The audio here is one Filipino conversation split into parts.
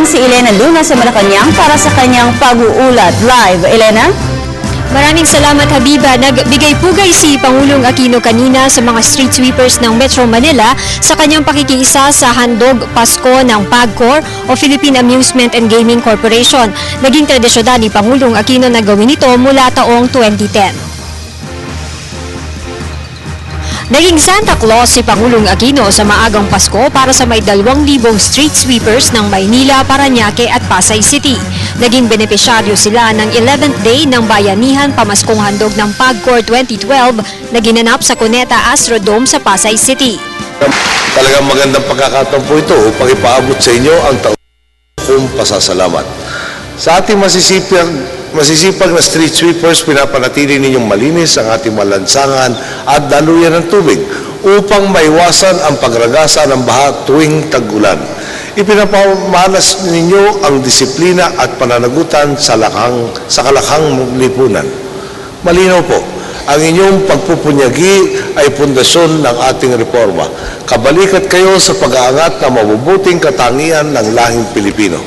si Elena Luna sa Malacanang para sa kanyang pag-uulat. Live, Elena? Maraming salamat, Habiba. Nagbigay pugay si Pangulong Aquino kanina sa mga street sweepers ng Metro Manila sa kanyang pakikiisa sa Handog Pasko ng PAGCOR o Philippine Amusement and Gaming Corporation. Naging tradisyon ni Pangulong Aquino na gawin ito mula taong 2010. Naging Santa Claus si Pangulong Aquino sa maagang Pasko para sa may 2,000 street sweepers ng Maynila, Parañaque at Pasay City. Naging benepisyaryo sila ng 11th day ng Bayanihan Pamaskong Handog ng PAGCOR 2012 na ginanap sa Cuneta Astrodome sa Pasay City. Talagang magandang pagkakataon po ito upang ipaabot sa inyo ang taong pasasalamat. Sa ating masisipag na street sweepers, pinapanatili ninyong malinis ang ating malansangan at daluyan ng tubig upang maiwasan ang pagragasa ng baha tuwing tag-ulan. Ipinapamalas ninyo ang disiplina at pananagutan sa kalakhang lipunan. Malinaw po, ang inyong pagpupunyagi ay pundasyon ng ating reforma. Kabalikat kayo sa pag-aangat ng mabubuting katangian ng lahing Pilipino.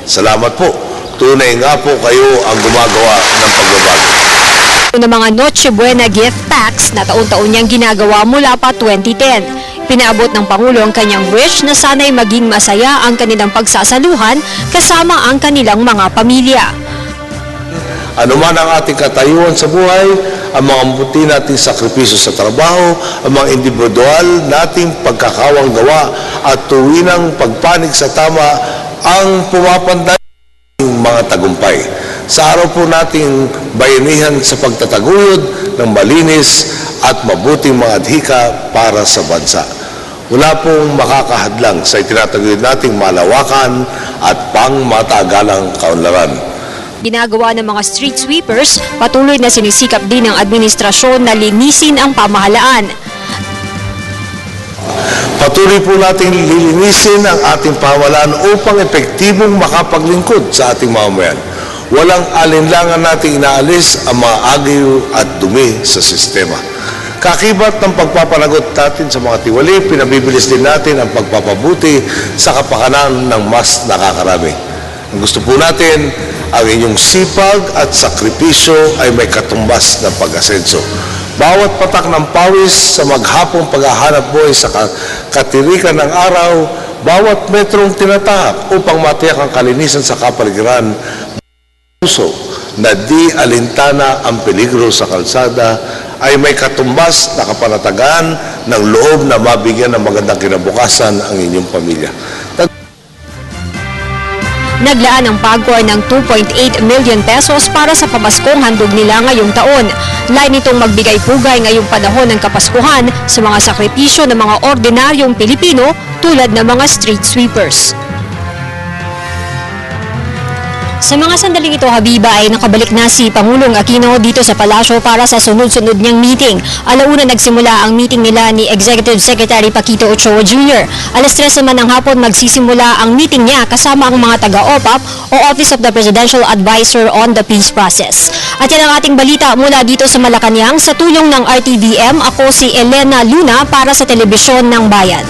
Salamat po. Tunay nga po kayo ang gumagawa ng pagbabago. Ng mga Noche Buena gift packs na taon-taon niyang ginagawa mula pa 2010. Pinaabot ng Pangulo ang kanyang wish na sana'y maging masaya ang kanilang pagsasaluhan kasama ang kanilang mga pamilya. Ano man ang ating katayuan sa buhay, ang mga mabuti nating sakripisyo sa trabaho, ang mga individual nating pagkakawang gawa at tuwinang pagpanig sa tama ang pumapanday mga tagumpay. Sa araw po nating bayanihan sa pagtataguyod ng malinis at mabuting mga adhika para sa bansa. Wala pong makakahadlang sa itinataguyod nating malawakan at pangmatagalang kaunlaran. Ginagawa ng mga street sweepers, patuloy na sinisikap din ng administrasyon na linisin ang pamahalaan. Patuloy po natin lilinisin ang ating pamahalaan upang epektibong makapaglingkod sa ating mamamayan. Walang alinlangan nating inaalis ang mga agyo at dumi sa sistema. Kakibat ng pagpapanagot natin sa mga tiwali, pinabibilis din natin ang pagpapabuti sa kapakanan ng mas nakakarami. Ang gusto po natin, ang inyong sipag at sakripisyo ay may katumbas na pag-asenso. Bawat patak ng pawis sa maghapong paghahanap buhay sa katirikan ng araw, bawat metrong tinatahak upang matiyak ang kalinisan sa kapaligiran, puso na di alintana ang peligro sa kalsada ay may katumbas na kapanatagan ng loob na mabigyan ng magandang kinabukasan ang inyong pamilya. Naglaan ang PAGCOR ng 2.8 million pesos para sa pamaskong handog nila ngayong taon. Lain itong magbigay pugay ngayong panahon ng Kapaskuhan sa mga sakripisyo ng mga ordinaryong Pilipino tulad ng mga street sweepers. Sa mga sandaling ito, Habiba, ay nakabalik na si Pangulong Aquino dito sa palasyo para sa sunod-sunod niyang meeting. Alauna nagsimula ang meeting nila ni Executive Secretary Paquito Ochoa Jr. Alas 3 naman ng hapon magsisimula ang meeting niya kasama ang mga taga-OPAP o Office of the Presidential Advisor on the Peace Process. At yan ang ating balita mula dito sa Malacanang sa tulong ng RTVM. Ako si Elena Luna para sa Telebisyon ng Bayan.